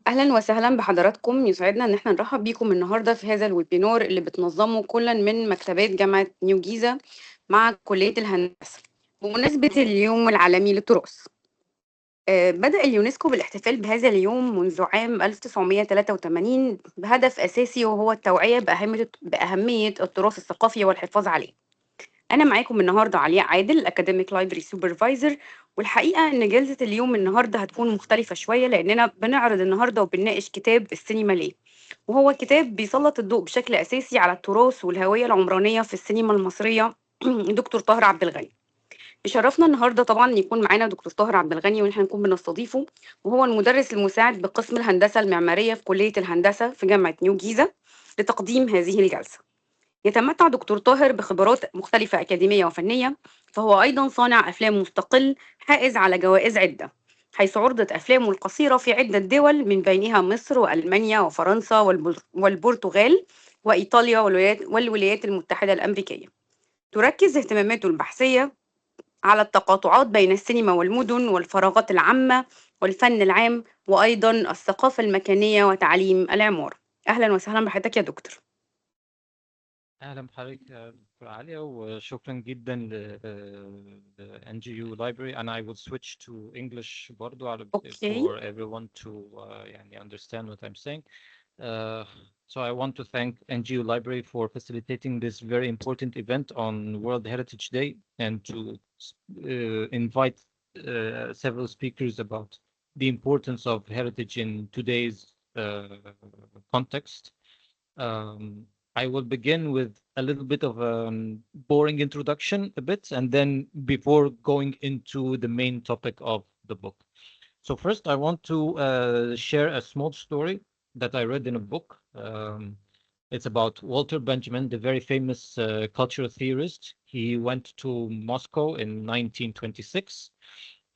أهلا وسهلا بحضراتكم، يسعدنا إن احنا نرحب بيكم النهاردة في هذا الويبينار اللي بتنظمه كل من مكتبات جامعة نيو جيزة مع كلية الهندسة بمناسبة اليوم العالمي للتراث. بدأ اليونسكو بالاحتفال بهذا اليوم منذ عام 1983 بهدف أساسي وهو التوعية بأهمية التراث الثقافي والحفاظ عليه. أنا معاكم النهاردة علياء عادل، أكاديميك لايبرري سوبرفايزر، والحقيقة إن جلسة اليوم النهاردة هتكون مختلفة شوية لأننا بنعرض النهاردة وبنناقش كتاب السينما ليه، وهو كتاب بيسلط الضوء بشكل أساسي على التراث والهوية العمرانية في السينما المصرية. دكتور طاهر عبد الغني بيشرفنا النهارده طبعا يكون معانا دكتور طاهر عبد الغني، ونحن نكون بنستضيفه، وهو المدرس المساعد بقسم الهندسة المعمارية في كلية الهندسة في جامعة نيو جيزة لتقديم هذه الجلسة. يتمتع دكتور طاهر بخبرات مختلفة أكاديمية وفنية، فهو أيضا صانع أفلام مستقل حائز على جوائز عدة، حيث عرضت أفلامه القصيرة في عدة دول من بينها مصر وألمانيا وفرنسا والبرتغال وإيطاليا والولايات المتحدة الأمريكية. تركز اهتماماته البحثية على التقاطعات بين السينما والمدن والفراغات العامة والفن العام، وأيضا الثقافة المكانية وتعليم العمارة. أهلا وسهلا بحضرتك يا دكتور. اهلا بحضرتك يا دكتور عليا، وشكرا جدا ل NGU Library. and I will switch to English برضو أوكي. for everyone to يعني understand what I'm saying. Uh, so I want to thank NGU Library for facilitating this very important event on World Heritage Day, and to invite several speakers about the importance of heritage in today's context. I will begin with a little bit of a boring introduction and then before going into the main topic of the book. So first, I want to share a small story that I read in a book. It's about Walter Benjamin, the very famous cultural theorist. He went to Moscow in 1926.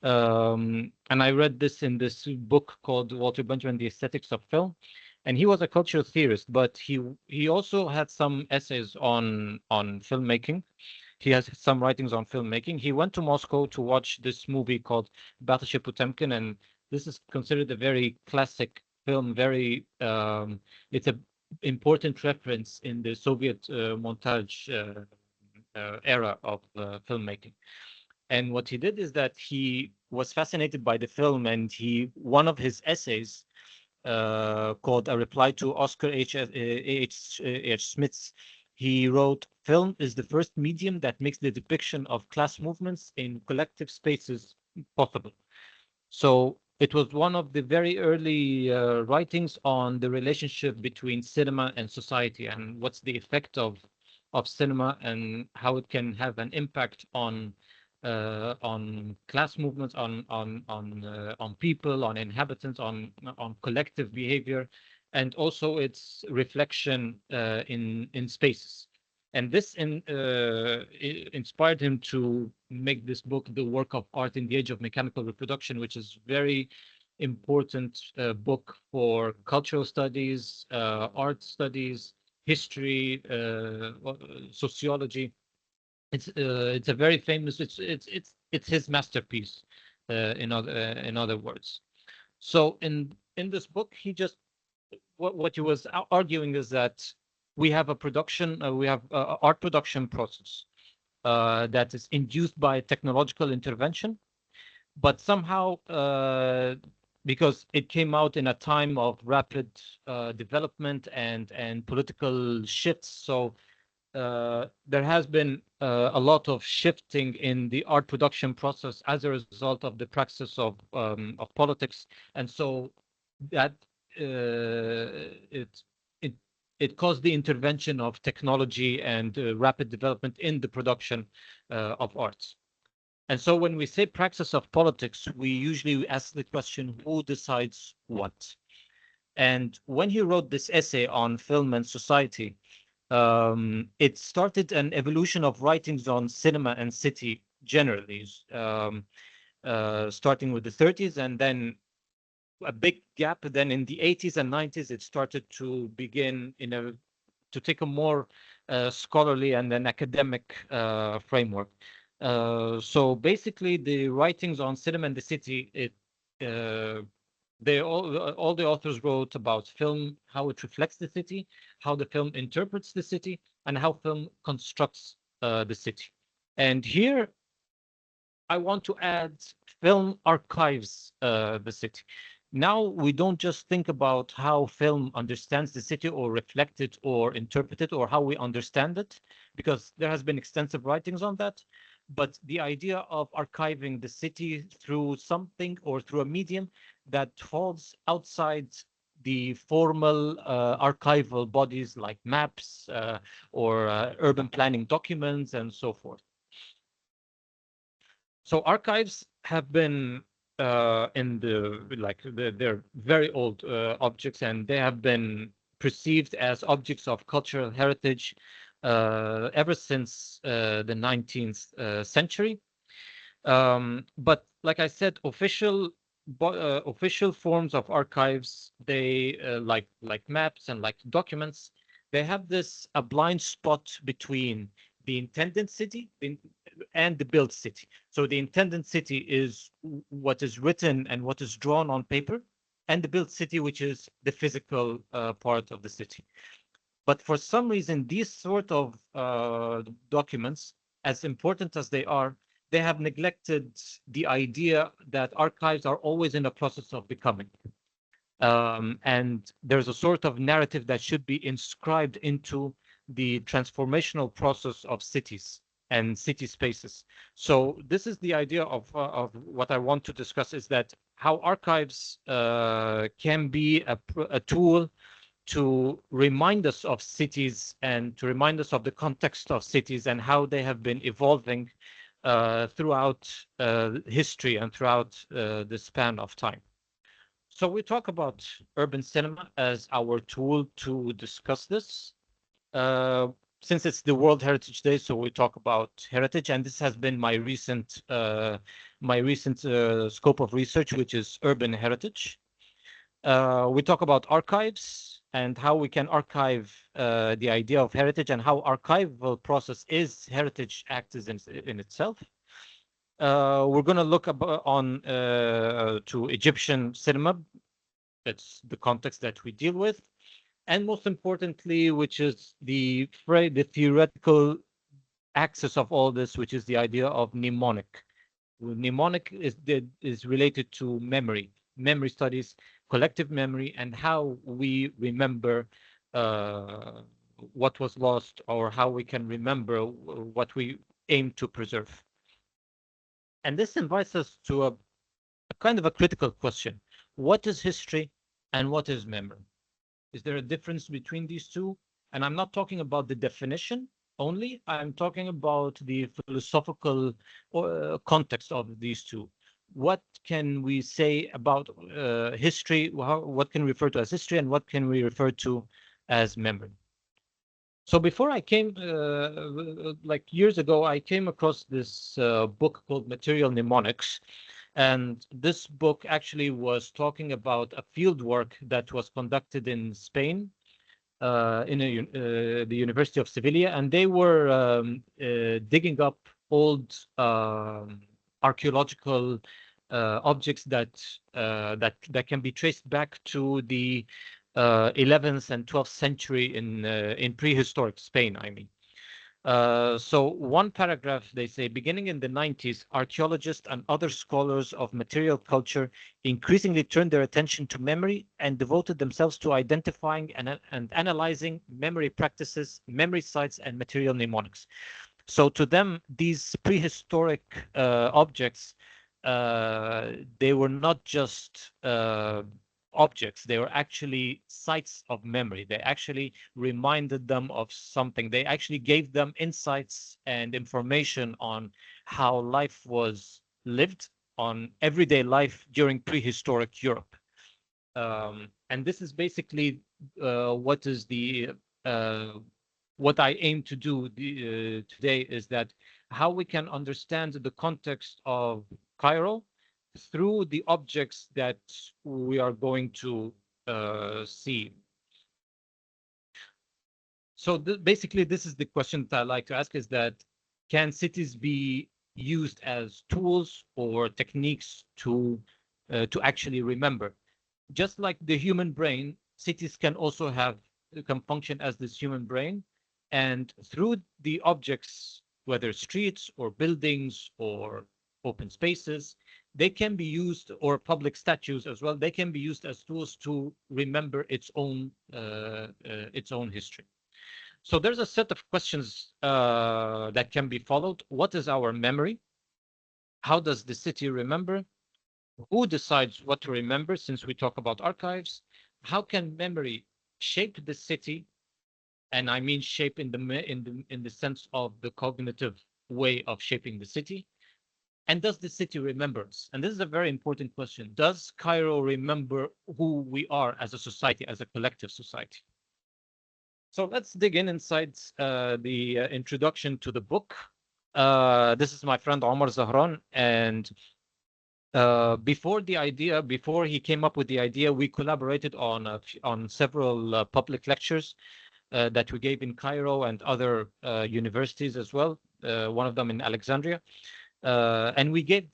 And I read this in this book called Walter Benjamin, The Aesthetics of Film. And he was a cultural theorist, but he also had some essays on filmmaking. He has some writings on filmmaking. He went to Moscow to watch this movie called Battleship Potemkin, and this is considered a very classic film. It's a important reference in the Soviet montage era of filmmaking. And what he did is that he was fascinated by the film, and one of his essays called A Reply to Oscar H. Smith's, he wrote, "Film is the first medium that makes the depiction of class movements in collective spaces possible." So it was one of the very early writings on the relationship between cinema and society, and what's the effect of cinema and how it can have an impact on class movements, on people, on inhabitants, on collective behavior, and also its reflection in spaces. And this inspired him to make this book, The Work of Art in the Age of Mechanical Reproduction, which is very important book for cultural studies, art studies, history, sociology. It's a very famous. It's his masterpiece. In other words, so in this book, he just what he was arguing is that we have art production process that is induced by technological intervention, but somehow because it came out in a time of rapid development and political shifts, so there has been a lot of shifting in the art production process as a result of the praxis of politics, and so that it caused the intervention of technology and rapid development in the production of arts. And so when we say praxis of politics, we usually ask the question, who decides what? And when he wrote this essay on film and society, it started an evolution of writings on cinema and city generally, starting with the 30s, and then a big gap. Then in the 80s and 90s, it started to begin to take a more scholarly and an academic framework. So basically, the writings on cinema and the city, All the authors wrote about film, how it reflects the city, how the film interprets the city, and how film constructs the city. And here I want to add film archives the city. Now we don't just think about how film understands the city or reflect it or interpret it or how we understand it, because there has been extensive writings on that. But the idea of archiving the city through something or through a medium that falls outside the formal archival bodies like maps or urban planning documents and so forth. So archives have been in they're very old objects, and they have been perceived as objects of cultural heritage ever since the 19th century. But like I said, official forms of archives, they like maps and like documents, they have this a blind spot between the intended city and the built city. So the intended city is what is written and what is drawn on paper, and the built city, which is the physical part of the city. But for some reason, these sort of documents, as important as they have neglected the idea that archives are always in a process of becoming. And there's a sort of narrative that should be inscribed into the transformational process of cities and city spaces. So this is the idea of what I want to discuss, is that how archives can be a tool to remind us of cities and to remind us of the context of cities and how they have been evolving throughout history and throughout the span of time. So we talk about urban cinema as our tool to discuss this. Since it's the World Heritage Day, so we talk about heritage, and this has been my recent scope of research, which is urban heritage. We talk about archives and how we can archive the idea of heritage and how archival process is heritage act in itself. We're going to look to Egyptian cinema. That's the context that we deal with. And most importantly, which is the theoretical axis of all this, which is the idea of mnemonic. Mnemonic is related to memory studies, collective memory, and how we remember what was lost, or how we can remember what we aim to preserve. And this invites us to a kind of a critical question. What is history and what is memory? Is there a difference between these two? And I'm not talking about the definition only. I'm talking about the philosophical context of these two. What can we say about history? What can we refer to as history, and what can we refer to as memory? So before I came, like years ago, I came across this book called Material Mnemonics. And this book actually was talking about a field work that was conducted in Spain, in the University of Sevilla, and they were digging up old archaeological objects that can be traced back to the 11th and 12th century in prehistoric Spain, I mean. So one paragraph, they say, beginning in the 90s, archaeologists and other scholars of material culture increasingly turned their attention to memory and devoted themselves to identifying and analyzing memory practices, memory sites, and material mnemonics. So to them, these prehistoric objects, they were not just objects, they were actually sites of memory. They actually reminded them of something. They actually gave them insights and information on how life was lived, on everyday life during prehistoric Europe. And this is basically what I aim to do today, is that how we can understand the context of Cairo through the objects that we are going to see. So basically, this is the question that I like to ask, is that can cities be used as tools or techniques to actually remember? just like the human brain, cities can also can function as this human brain, and through the objects, whether streets or buildings or open spaces, they can be used, or public statues as well, they can be used as tools to remember its own history. So there's a set of questions that can be followed. What is our memory? How does the city remember? Who decides what to remember, since we talk about archives? How can memory shape the city? And I mean shape in the sense of the cognitive way of shaping the city. And does the city remember us? And this is a very important question. Does Cairo remember who we are as a society, as a collective society? So let's dig inside the introduction to the book. This is my friend Omar Zahran, and before he came up with the idea, we collaborated on several public lectures that we gave in Cairo and other universities as well. One of them in Alexandria, and we gave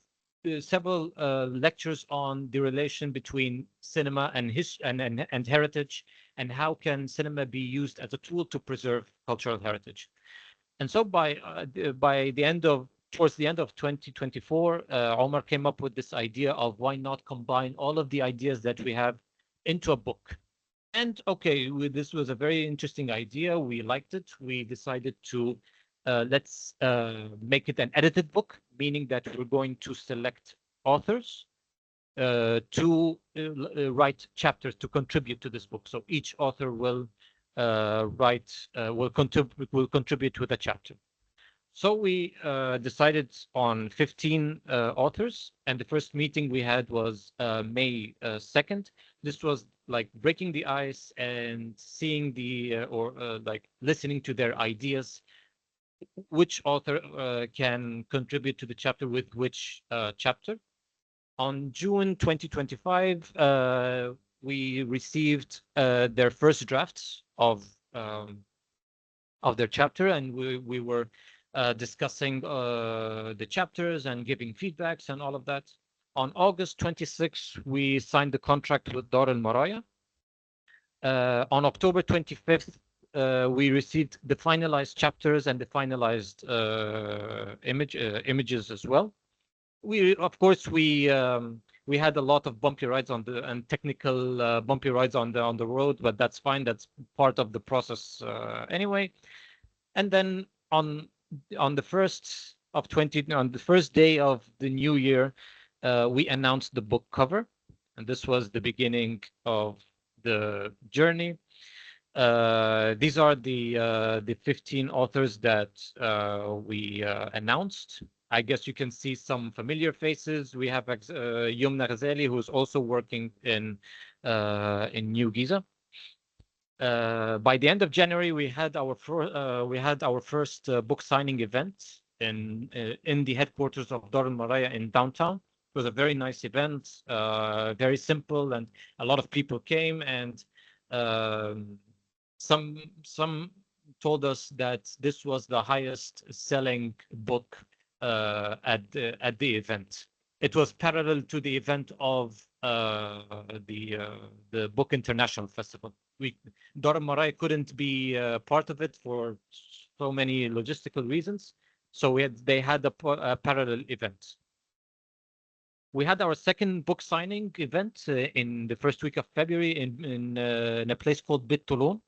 several lectures on the relation between cinema and heritage, and how can cinema be used as a tool to preserve cultural heritage. And so towards the end of 2024, Omar came up with this idea of why not combine all of the ideas that we have into a book. And okay, this was a very interesting idea. We liked it. We decided to let's make it an edited book, meaning that we're going to select authors to write chapters to contribute to this book. So each author will contribute with a chapter. So we decided on 15 authors, and the first meeting we had was May 2nd. This was like breaking the ice and seeing like listening to their ideas, which author can contribute to the chapter with which chapter. On June 2025, we received their first drafts of their chapter, and we were discussing the chapters and giving feedbacks and all of that. On August 26th, we signed the contract with Dar al-Maraya. On October 25th, we received the finalized chapters and the finalized images as well. Of course, we had a lot of bumpy rides and technical bumpy rides on the road, but that's fine. That's part of the process anyway. And then on the first day of the new year, we announced the book cover, and this was the beginning of the journey. These are the 15 authors that we announced. I guess you can see some familiar faces. We have Yumna Ghazali, who's also working in New Giza. By the end of January, we had our first book signing event in the headquarters of Dar al-Maraya in downtown. It was a very nice event, very simple, and a lot of people came. And some told us that this was the highest selling book at the event. It was parallel to the event of the Book International Festival. Dar al-Maraya couldn't be part of it for so many logistical reasons, so they had a parallel event. We had our second book signing event in the first week of February in a place called Bit Toulon.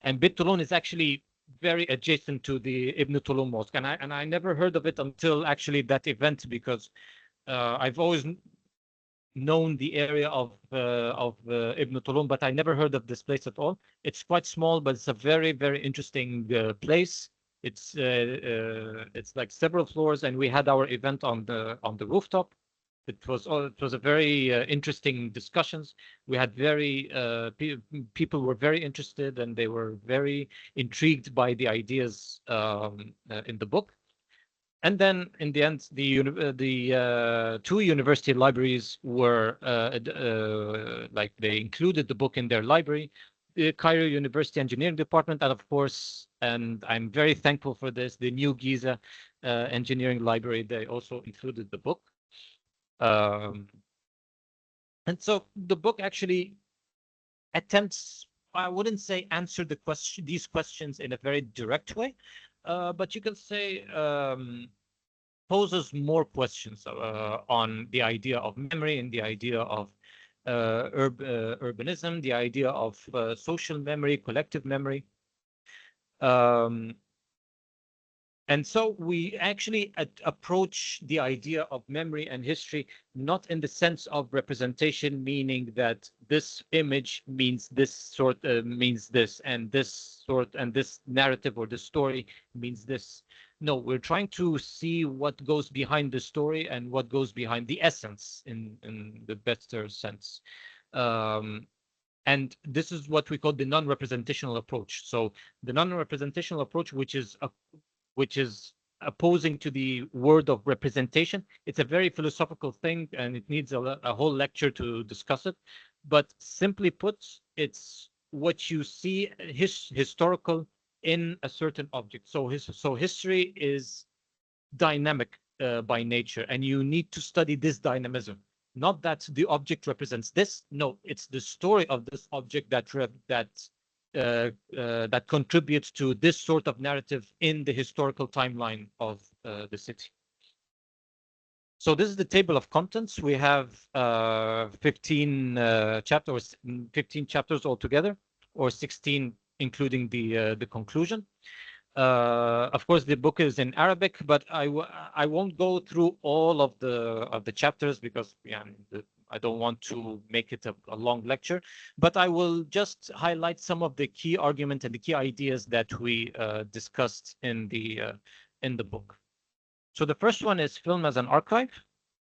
And Bit Toulon is actually very adjacent to the Ibn Toulon Mosque. And I never heard of it until actually that event, because I've always known the area of Ibn Toulon, but I never heard of this place at all. It's quite small, but it's a very, very interesting place. It's like several floors, and we had our event on the rooftop. It was a very interesting discussions. We had people were very interested, and they were very intrigued by the ideas in the book. And then in the end, the two university libraries were like they included the book in their library. The Cairo University Engineering Department, and of course, and I'm very thankful for this, the New Giza Engineering Library, they also included the book. And so the book actually attempts, I wouldn't say answer these questions in a very direct way, but you can say poses more questions on the idea of memory and the idea of urbanism, the idea of social memory, collective memory. And so we actually approach the idea of memory and history not in the sense of representation, meaning that this image means this sort, means this, and this sort, and this narrative or the story means this. No, we're trying to see what goes behind the story and what goes behind the essence in the better sense. And this is what we call the non-representational approach. So the non-representational approach, which is opposing to the word of representation. It's a very philosophical thing, and it needs a whole lecture to discuss it. But simply put, it's what you see historical in a certain object. So history is dynamic by nature, and you need to study this dynamism. Not that the object represents this. No, it's the story of this object that contributes to this sort of narrative in the historical timeline of the city. So this is the table of contents. We have 15 chapters, 15 chapters altogether, or 16 including the conclusion. Of course, the book is in Arabic, but I won't go through all of the chapters because I don't want to make it a long lecture. But I will just highlight some of the key arguments and the key ideas that we discussed in the book. So the first one is film as an archive,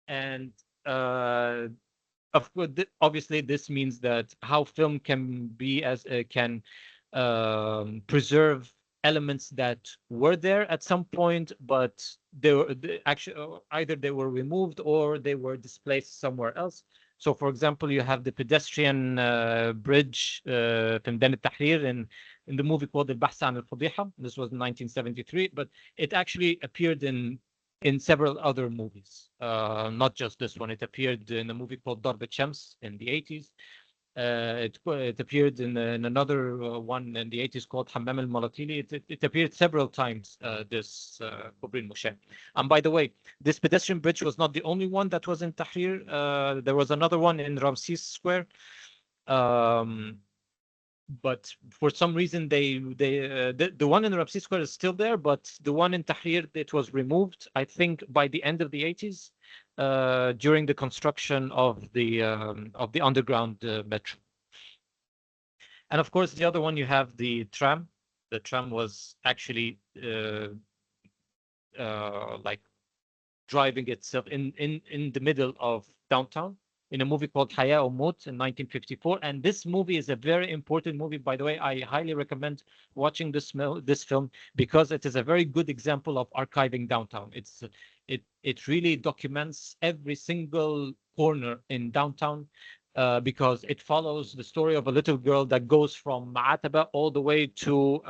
and of course, obviously, this means that how film can be can preserve elements that were there at some point, but they were actually either they were removed or they were displaced somewhere else. So, for example, you have the pedestrian bridge in Meydan al-Tahrir in the movie called Al-Bahth an al-Fadiha. This was in 1973, but it actually appeared in several other movies, not just this one. It appeared in a movie called Darb al-Shams in the 80s. It appeared in another one in the 80s called Hammam al-Malatili. It appeared several times, this Kubrin Moshe. And by the way, this pedestrian bridge was not the only one that was in Tahrir. There was another one in Ramses Square. But for some reason, the one in Ramses Square is still there, but the one in Tahrir, it was removed, I think, by the end of the 80s. During the construction of the underground metro. And of course, the other one, you have the tram. The tram was actually like driving itself in the middle of downtown in a movie called Haya or Mut in 1954. And this movie is a very important movie. By the way, I highly recommend watching this film because it is a very good example of archiving downtown. It really documents every single corner in downtown because it follows the story of a little girl that goes from Ma'ataba all the way to,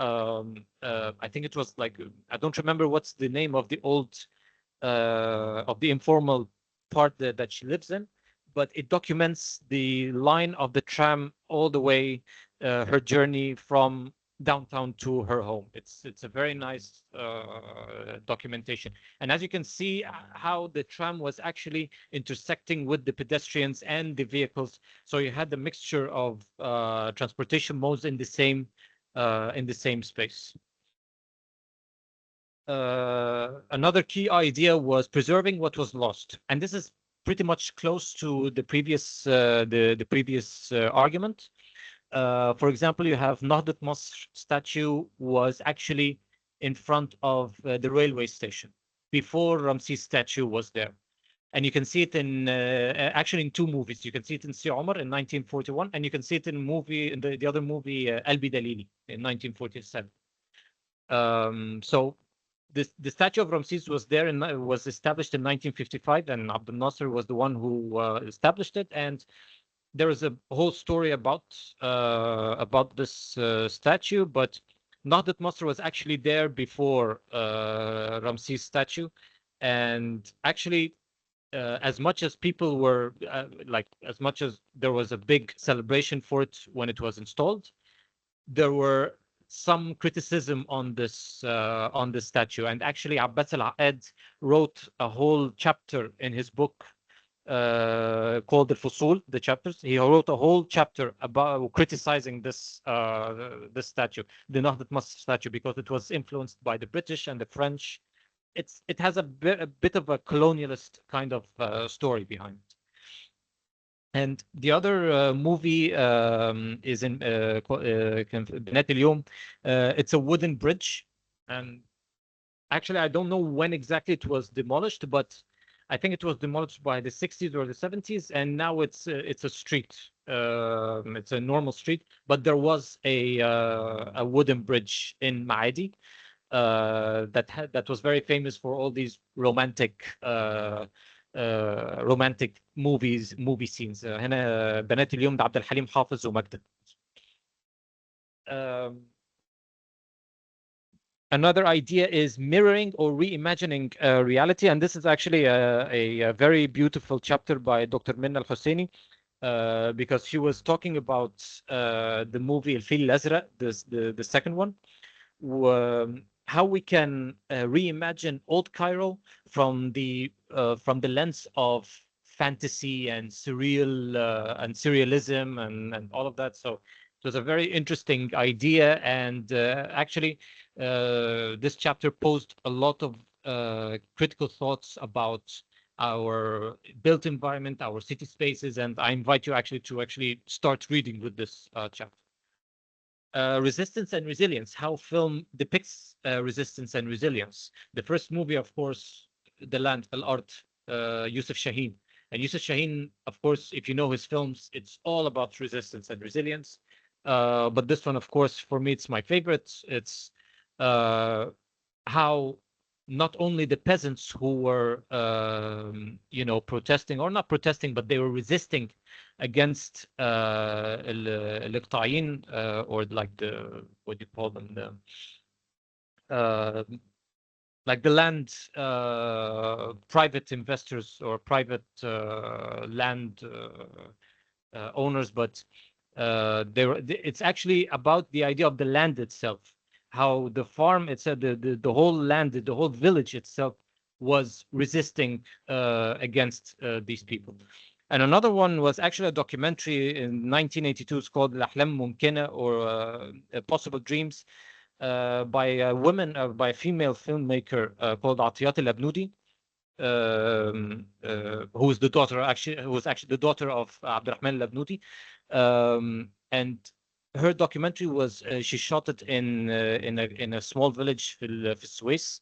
I think it was like, I don't remember what's the name of the old, of the informal part that she lives in, but it documents the line of the tram all the way, her journey from downtown to her home. It's a very nice documentation. And as you can see how the tram was actually intersecting with the pedestrians and the vehicles. So you had the mixture of transportation modes in the same space. Another key idea was preserving what was lost. And this is pretty much close to the previous argument. For example, you have Nahdat Masr statue was actually in front of the railway station before Ramses statue was there. And you can see it in actually in two movies. You can see it in Si Omar in 1941, and you can see it in the other movie, Albi Dalili in 1947. So the statue of Ramses was there and was established in 1955, and Abdel Nasser was the one who established it. And there is a whole story about this statue, but Nahdat Masr was actually there before Ramses statue, and actually as much as people were as much as there was a big celebration for it when it was installed, there were some criticism on this statue. And actually, Abbas al-Aqad wrote a whole chapter in his book called Al-Fusul, the chapters. He wrote a whole chapter about criticizing this statue, the Nahdat Masr statue, because it was influenced by the British and the French. It has a bit of a colonialist kind of story behind it. And the other movie is in بنات اليوم. It's a wooden bridge, and actually I don't know when exactly it was demolished, but I think it was demolished by the 60s or the 70s, and now it's a street. It's a normal street, but there was a wooden bridge in Maadi that was very famous for all these romantic movie scenes. هنا بنات اليوم ده عبد الحليم حافظ وماجدة. Another idea is mirroring or reimagining reality, and this is actually a very beautiful chapter by Dr. Minna Al-Husseini, because she was talking about the movie الفيل الأزرق, the second one, how we can reimagine old Cairo from the lens of fantasy and surrealism and all of that. So it was a very interesting idea, and actually this chapter posed a lot of critical thoughts about our built environment, our city spaces, and I invite you to start reading with this chapter. Resistance and resilience, how film depicts resistance and resilience. The first movie, of course, The Land, Al-Ard, Yusuf Shaheen. And Yusuf Shaheen, of course, if you know his films, it's all about resistance and resilience. But this one, of course, for me, it's my favorite. It's how not only the peasants who were, protesting, or not protesting, but they were resisting against الإقطاعيين, or like what do you call them, like the land private investors or private land owners, but it's actually about the idea of the land itself, how the farm itself, the whole land, the whole village itself was resisting against these people. And another one was actually a documentary in 1982. It's called الأحلام ممكنة, or Possible Dreams, by a female filmmaker called Atiyat al-Abnoudi, who was actually the daughter of Abdurrahman al-Abnoudi. And her documentary was she shot it in a small village في السويس,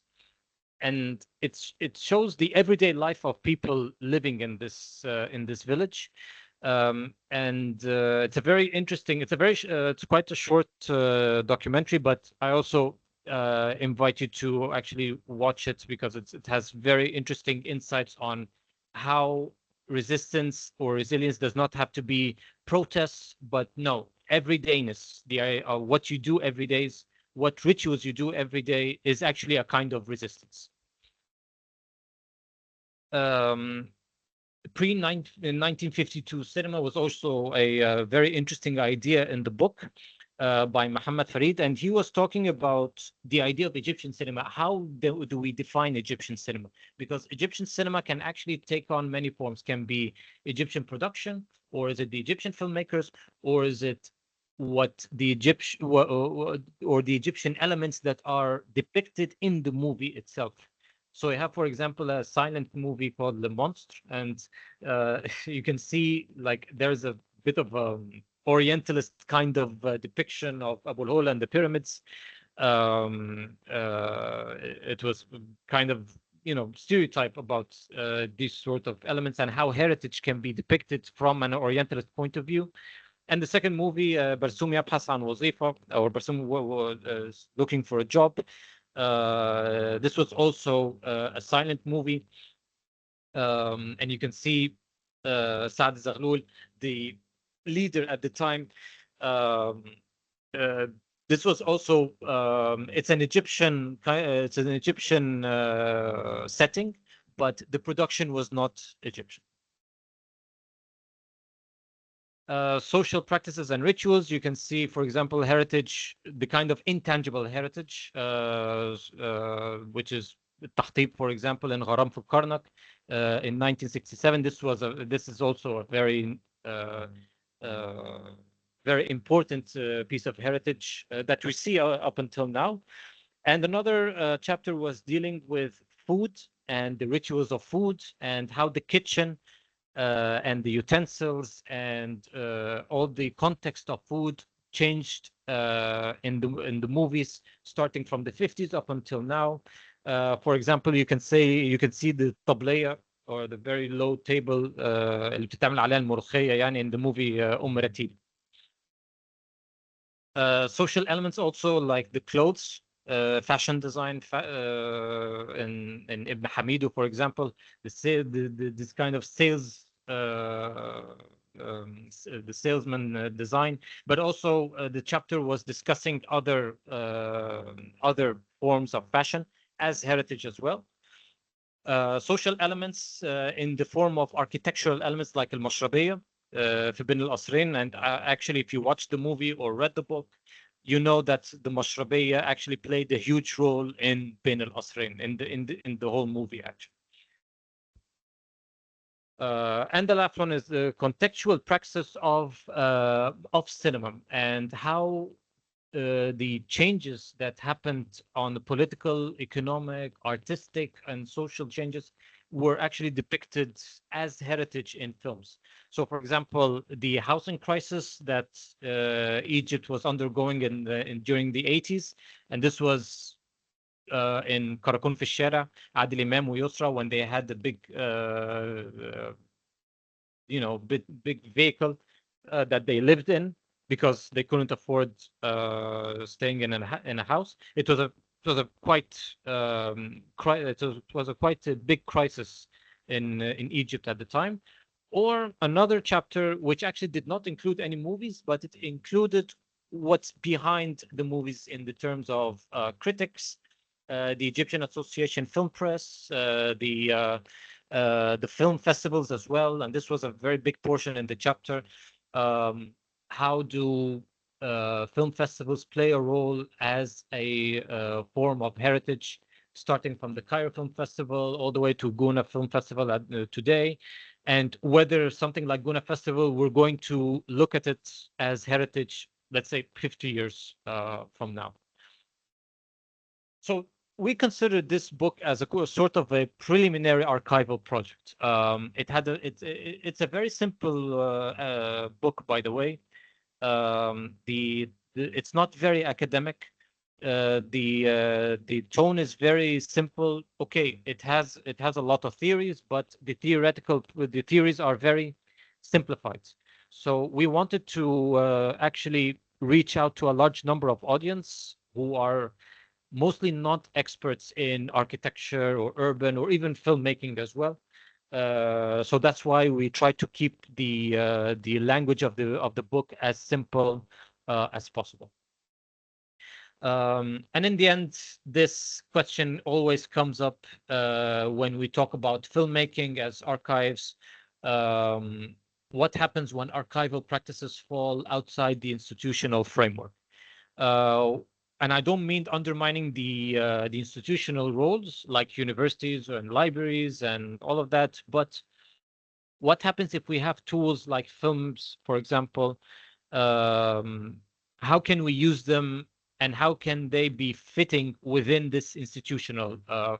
and it shows the everyday life of people living in this village. And it's a very interesting, it's quite a short documentary, but I also invite you to actually watch it, because it has very interesting insights on how resistance or resilience does not have to be protests, but no, everydayness, what you do every day, what rituals you do every day is actually a kind of resistance. Pre-1952 cinema was also a very interesting idea in the book by Muhammad Farid, and he was talking about the idea of Egyptian cinema. How do we define Egyptian cinema? Because Egyptian cinema can actually take on many forms. Can be Egyptian production, or is it the Egyptian filmmakers, or is it what the Egyptian or the Egyptian elements that are depicted in the movie itself? So we have, for example, a silent movie called Le Monstre, and you can see like there's a bit of Orientalist kind of depiction of Abul Hol and the pyramids. It was kind of stereotype about these sort of elements and how heritage can be depicted from an Orientalist point of view. And the second movie, برسوم يبحث عن وظيفة, or برسوم was looking for a job. This was also a silent movie, and you can see Saad Zaghloul, the leader at the time. This was also it's an Egyptian setting, but the production was not Egyptian. Social practices and rituals. You can see, for example, heritage, the kind of intangible heritage, which is Tahtib, for example, in Gharam fi Karnak in 1967. This is also a very very important piece of heritage that we see up until now. And another chapter was dealing with food and the rituals of food and how the kitchen and the utensils and all the context of food changed in the movies starting from the 50s up until now. For example, you can see the طبلية or the very low table اللي بتتعمل عليها الملوخية يعني in the movie رتيل. Social elements also, like the clothes, fashion design in Ibn Hamidu, for example, this kind of sales, the salesman design, but also the chapter was discussing other forms of fashion as heritage as well. Social elements in the form of architectural elements like al-Mashrabiyya في بين القصرين, and actually if you watch the movie or read the book, you know that the Mashrabiyya actually played a huge role in بين القصرين in the whole movie actually. And the last one is the contextual praxis of cinema and how the changes that happened on the political, economic, artistic, and social changes were actually depicted as heritage in films. So, for example, the housing crisis that Egypt was undergoing during the 80s, and this was in Karakun fi Shara, Adil Imam and Yusra, when they had the big, big vehicle that they lived in, because they couldn't afford staying in a house. It was a quite a big crisis in Egypt at the time. Or another chapter which actually did not include any movies, but it included what's behind the movies in the terms of critics, the Egyptian Association Film Press, the film festivals as well, and this was a very big portion in the chapter. How do film festivals play a role as a form of heritage, starting from the Cairo Film Festival all the way to Guna Film Festival today, and whether something like Guna Festival, we're going to look at it as heritage, let's say 50 years from now. So we considered this book as a sort of a preliminary archival project. It's a very simple book, by the way. It's not very academic. The tone is very simple. Okay, it has a lot of theories, but the theories are very simplified. So we wanted to actually reach out to a large number of audience who are mostly not experts in architecture or urban or even filmmaking as well. So that's why we try to keep the language of the book as simple as possible. And in the end, this question always comes up when we talk about filmmaking as archives. What happens when archival practices fall outside the institutional framework? And I don't mean undermining the institutional roles like universities and libraries and all of that, but what happens if we have tools like films, for example? How can we use them, and how can they be fitting within this institutional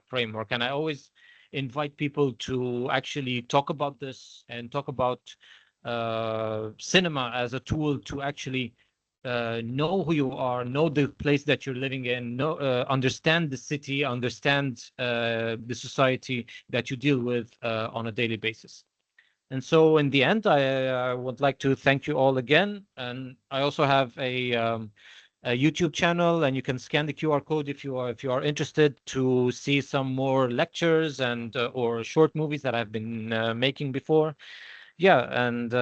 framework? And I always invite people to actually talk about this and talk about cinema as a tool to actually know who you are, know the place that you're living in, understand the city, understand the society that you deal with on a daily basis. And so in the end, I would like to thank you all again. And I also have a YouTube channel, and you can scan the QR code if you are interested to see some more lectures and or short movies that I've been making before. Yeah, and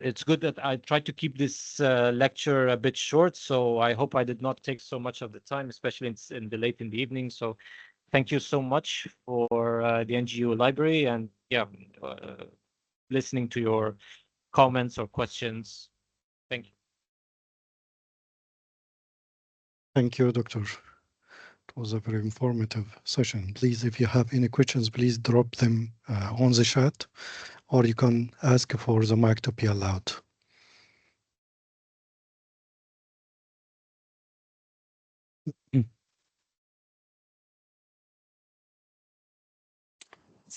it's good that I tried to keep this lecture a bit short, so I hope I did not take so much of the time, especially in the late in the evening. So thank you so much for the NGU library and listening to your comments or questions. Thank you. Thank you, Doctor. It was a very informative session. Please, if you have any questions, please drop them on the chat, or you can ask for the mic to be allowed.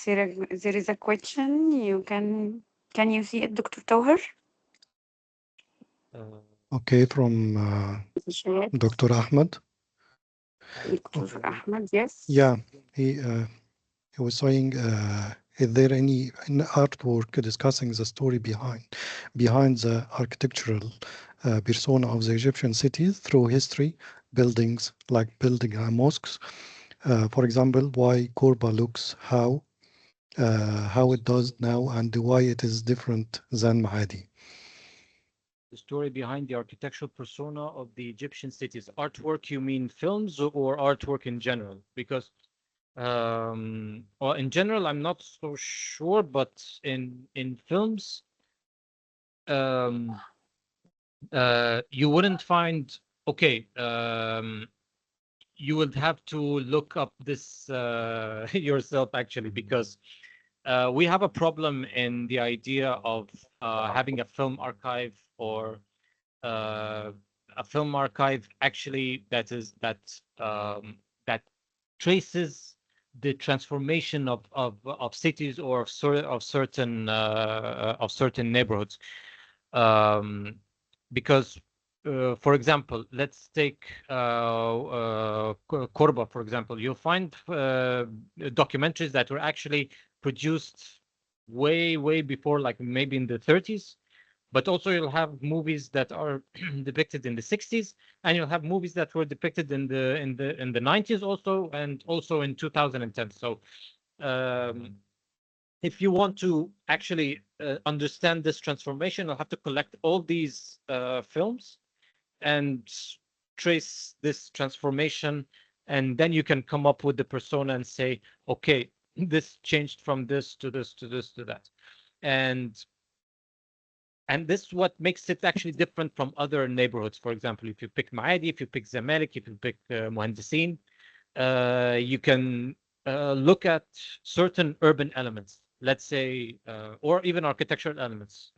There is a question. Can you see it, Dr. Tauher? Okay, from Dr. Ahmed. Dr. Ahmed, yes. Yeah, he was saying, is there any artwork discussing the story behind the architectural persona of the Egyptian cities through history, buildings like building mosques, for example, why Korba looks how it does now, and why it is different than Maadi? The story behind the architectural persona of the Egyptian cities. Artwork, you mean films or artwork in general? Because well, in general, I'm not so sure, but in films, you wouldn't find. Okay, you would have to look up this yourself, actually, because we have a problem in the idea of having a film archive or a film archive actually that traces the transformation of cities or of certain neighborhoods, because for example, let's take Korba, for example. You'll find documentaries that were actually produced way before, like maybe in the 30s. But also you'll have movies that are depicted in the 60s, and you'll have movies that were depicted in the 90s also, and also in 2010. So if you want to actually understand this transformation, you'll have to collect all these films and trace this transformation, and then you can come up with the persona and say, okay, this changed from this to this to this to that. And this is what makes it actually different from other neighborhoods. For example, if you pick Maadi, if you pick Zamalek, if you pick Muhandisin, you can look at certain urban elements, let's say, or even architectural elements.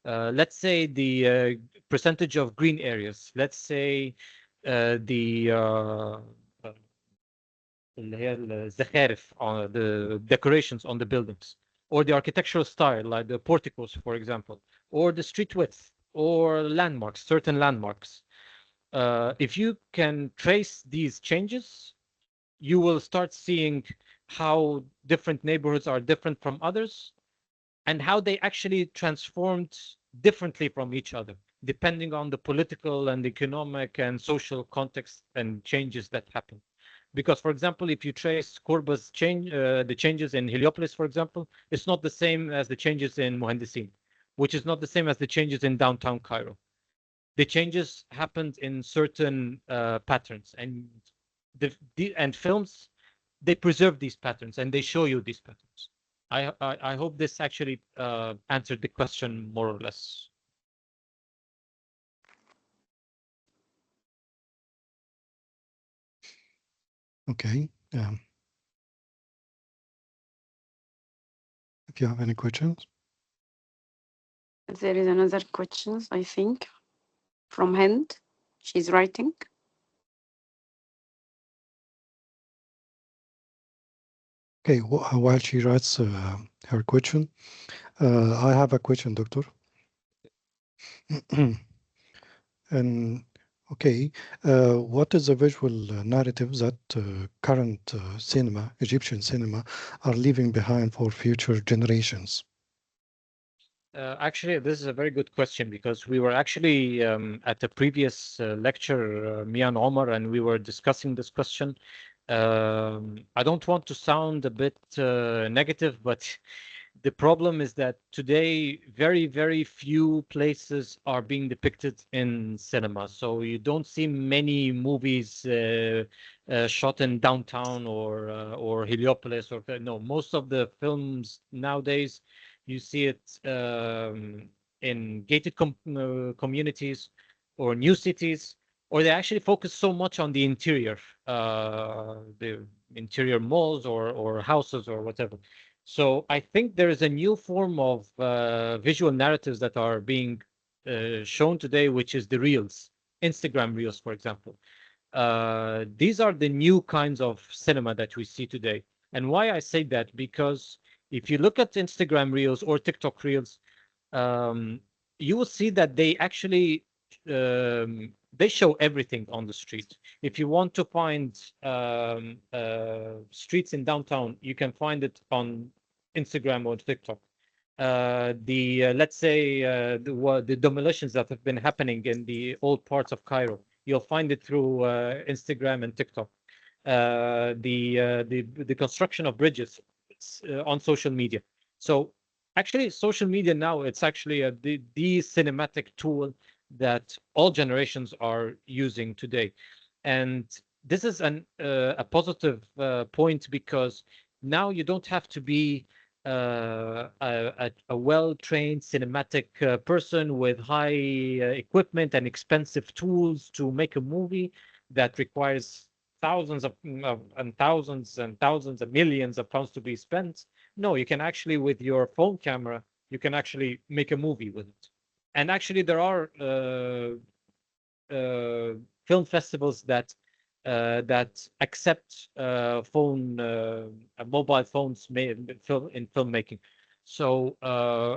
Let's say the percentage of green areas. Let's say the الزخارف, the decorations on the buildings, or the architectural style, like the porticos, for example, or the street width, or landmarks, certain landmarks. If you can trace these changes, you will start seeing how different neighborhoods are different from others, and how they actually transformed differently from each other, depending on the political and economic and social context and changes that happen. Because, for example, if you trace Korba's the changes in Heliopolis, for example, it's not the same as the changes in Muhandisin, which is not the same as the changes in downtown Cairo. The changes happened in certain patterns, and and films, they preserve these patterns and they show you these patterns. I hope this actually answered the question more or less. Okay. If you have any questions. There is another question, I think, from Hind. She's writing. Okay, while she writes her question, I have a question, Doctor. And okay, what is the visual narrative that current Egyptian cinema, are leaving behind for future generations? Actually, this is a very good question, because we were actually at a previous lecture, me and Omar, and we were discussing this question. I don't want to sound a bit negative, but The problem is that today very, very few places are being depicted in cinema. So you don't see many movies shot in downtown or Heliopolis or no. Most of the films nowadays, you see it in gated communities or new cities, or they actually focus so much on the interior malls or houses or whatever. So I think there is a new form of visual narratives that are being shown today, which is the reels, Instagram reels, for example. These are the new kinds of cinema that we see today. And why I say that, because if you look at Instagram reels or TikTok reels, you will see that they actually they show everything on the street. If you want to find streets in downtown, you can find it on Instagram or TikTok. Let's say the demolitions that have been happening in the old parts of Cairo, you'll find it through Instagram and TikTok. The construction of bridges, it's on social media. So actually, social media now, it's actually the cinematic tool that all generations are using today. And this is a positive point, because now you don't have to be a well-trained cinematic person with high equipment and expensive tools to make a movie that requires thousands and thousands and thousands of millions of pounds to be spent. No, you can actually, with your phone camera, you can actually make a movie with it. And actually, there are film festivals that accept mobile phones made in filmmaking. So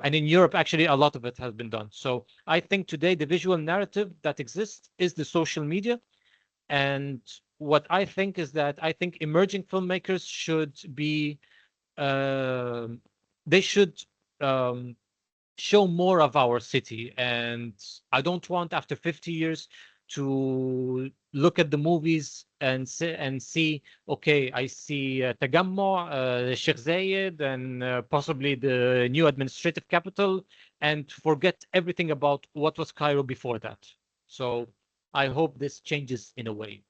and in Europe, actually, a lot of it has been done. So I think today the visual narrative that exists is the social media. And what I think is that I think emerging filmmakers should be they should show more of our city. And I don't want, after 50 years, to look at the movies and see, okay, I see Tagammo, Sheikh Zayed, and possibly the new administrative capital, and forget everything about what was Cairo before that. So I hope this changes in a way.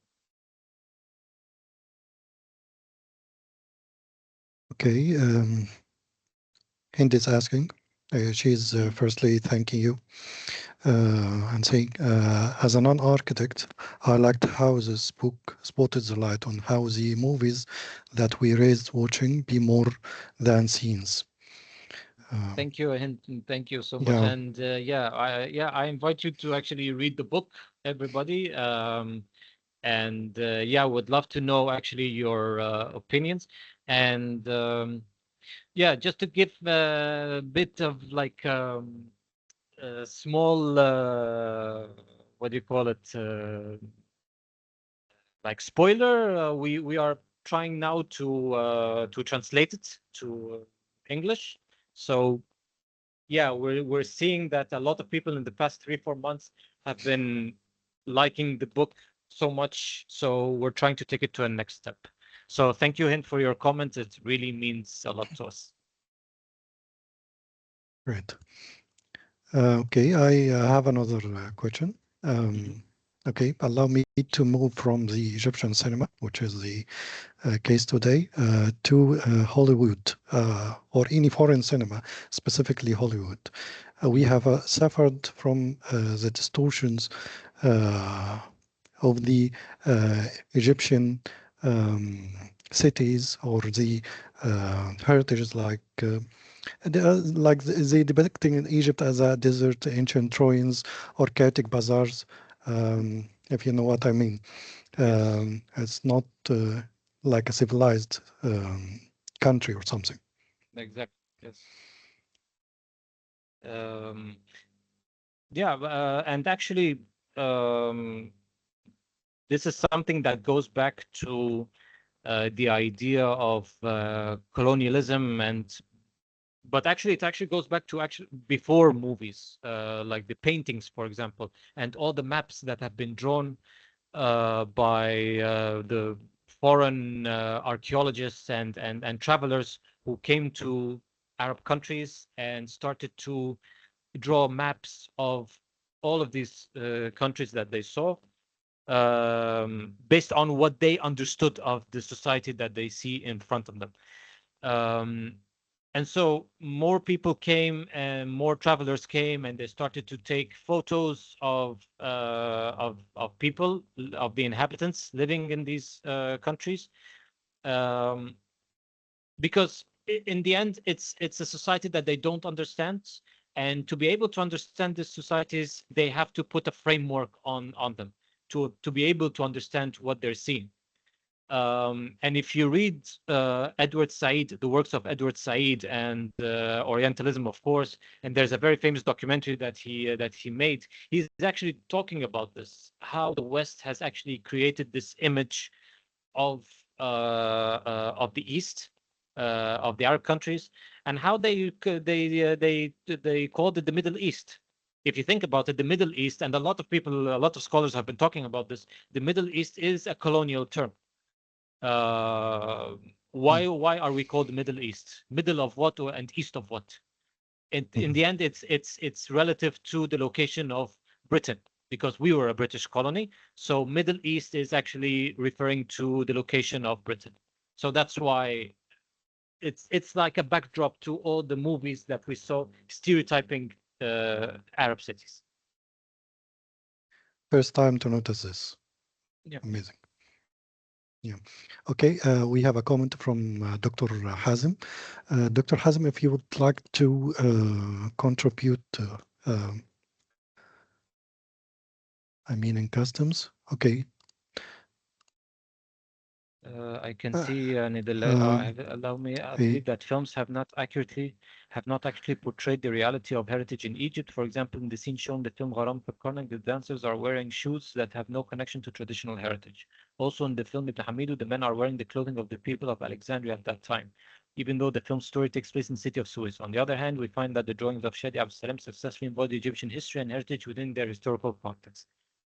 Okay, Hind is asking. She's firstly thanking you and saying, as a non-architect, I liked how this book spotted the light on how the movies that we raised watching be more than scenes. Thank you, Hinton. Thank you so much. Yeah. And I invite you to actually read the book, everybody. And would love to know actually your opinions. And just to give a bit of like a small what do you call it? Like spoiler. We are trying now to translate it to English. So yeah, we're seeing that a lot of people in the past 3-4 months have been liking the book so much. So we're trying to take it to a next step. So thank you, Hind, for your comment. It really means a lot to us. Great. Okay, I have another question. Okay, allow me to move from the Egyptian cinema, which is the case today, to Hollywood or any foreign cinema, specifically Hollywood. We have suffered from the distortions of the Egyptian cities or the heritages like they depicting in Egypt as a desert, ancient ruins, or chaotic bazaars, if you know what I mean. It's not like a civilized country or something. Exactly. Yes. And actually, this is something that goes back to the idea of colonialism, but actually it actually goes back to actually before movies, like the paintings, for example, and all the maps that have been drawn by the foreign archaeologists and travelers who came to Arab countries and started to draw maps of all of these countries that they saw, based on what they understood of the society that they see in front of them. And so more people came and more travelers came, and they started to take photos of people, of the inhabitants living in these countries, because in the end, it's a society that they don't understand, and to be able to understand these societies, they have to put a framework on them to be able to understand what they're seeing. And if you read Edward Said, the works of Edward Said and Orientalism, of course, and there's a very famous documentary that he made, he's actually talking about this, how the West has actually created this image of the East, of the Arab countries, and how they called it the Middle East. If you think about it, the Middle East, and a lot of people, a lot of scholars have been talking about this, the Middle East is a colonial term. Why are we called the Middle East? Middle of what and east of what? In the end, it's relative to the location of Britain, because we were a British colony. So Middle East is actually referring to the location of Britain. So that's why it's like a backdrop to all the movies that we saw stereotyping Arab cities. First time to notice this. Yeah. Amazing. Yeah. Okay, we have a comment from Dr. Hazem. Dr. Hazem, if you would like to contribute, I mean in customs. Okay. I can see allow me. I believe that films have not actually portrayed the reality of heritage in Egypt. For example, in the scene shown in the film Gharam Karnak, the dancers are wearing shoes that have no connection to traditional heritage. Also in the film Ibn Hamidu, the men are wearing the clothing of the people of Alexandria at that time, even though the film's story takes place in the city of Suez. On the other hand, we find that the drawings of Shadi Abdel Salam successfully embody Egyptian history and heritage within their historical context.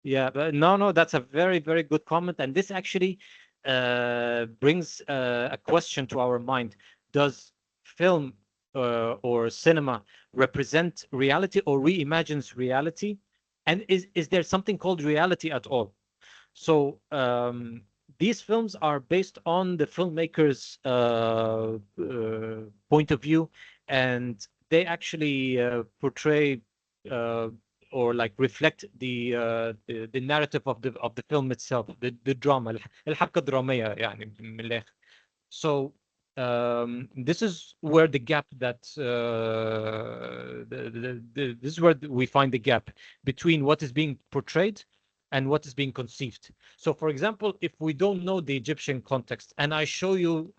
Yeah, but no, that's a very, very good comment. And this actually brings a question to our mind. Does film or cinema represent reality or reimagines reality? And is there something called reality at all? So these films are based on the filmmaker's point of view, and they actually portray or like reflect the narrative of the film itself, the drama, الحبكة الدرامية يعني من الآخر. So this is where the gap that this is where we find the gap between what is being portrayed and what is being conceived. So, for example, if we don't know the Egyptian context and I show you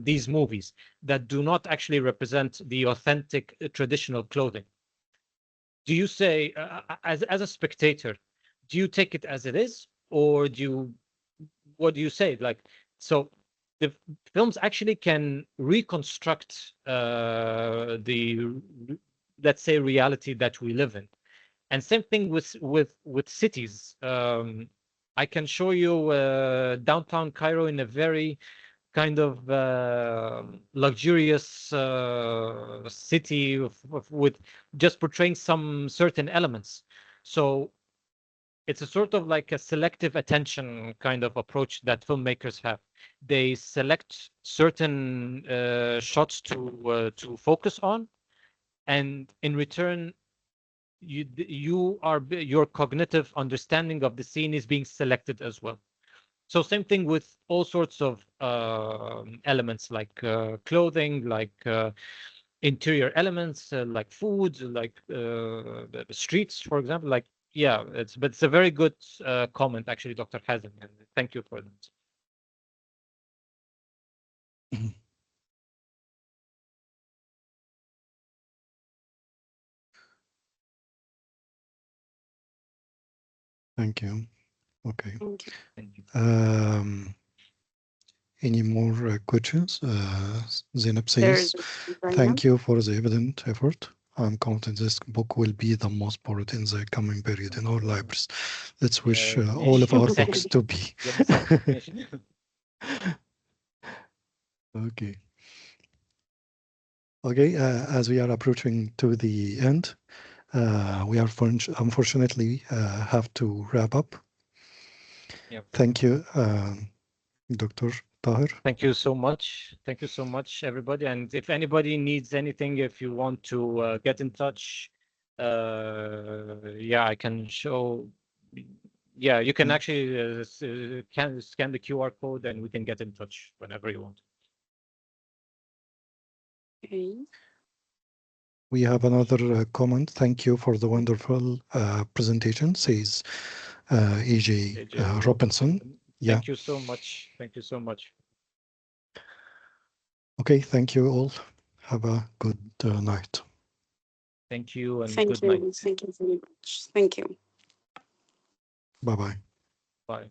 these movies that do not actually represent the authentic traditional clothing, do you say, as a spectator, do you take it as it is, or what do you say? Like, so the films actually can reconstruct the, let's say, reality that we live in. And same thing with cities. I can show you downtown Cairo in a very kind of luxurious city with just portraying some certain elements. So it's a sort of like a selective attention kind of approach that filmmakers have. They select certain shots to focus on, and in return, your cognitive understanding of the scene is being selected as well. So same thing with all sorts of elements like clothing, like interior elements, like food, like the streets, for example. Like, yeah, but it's a very good comment, actually, Dr. Hazem, and thank you for that. Thank you. Okay. Thank you. Any more questions? Zainab says, There's thank you for the evident effort. I'm confident this book will be the most borrowed in the coming period in our libraries. Let's wish all of our books to be. Okay. Okay, as we are approaching to the end, we are unfortunately have to wrap up. Yep. Thank you, Dr. Tahir. Thank you so much. Thank you so much, everybody. And if anybody needs anything, if you want to get in touch, yeah, I can show. Yeah, you can actually can scan the QR code and we can get in touch whenever you want. Okay. We have another comment. Thank you for the wonderful presentation, says AJ Robinson. Yeah. Thank you so much. Thank you so much. Okay, thank you all. Have a good night. Thank you and Thank good you. night. Thank you very much. Thank you. Bye-bye. Bye.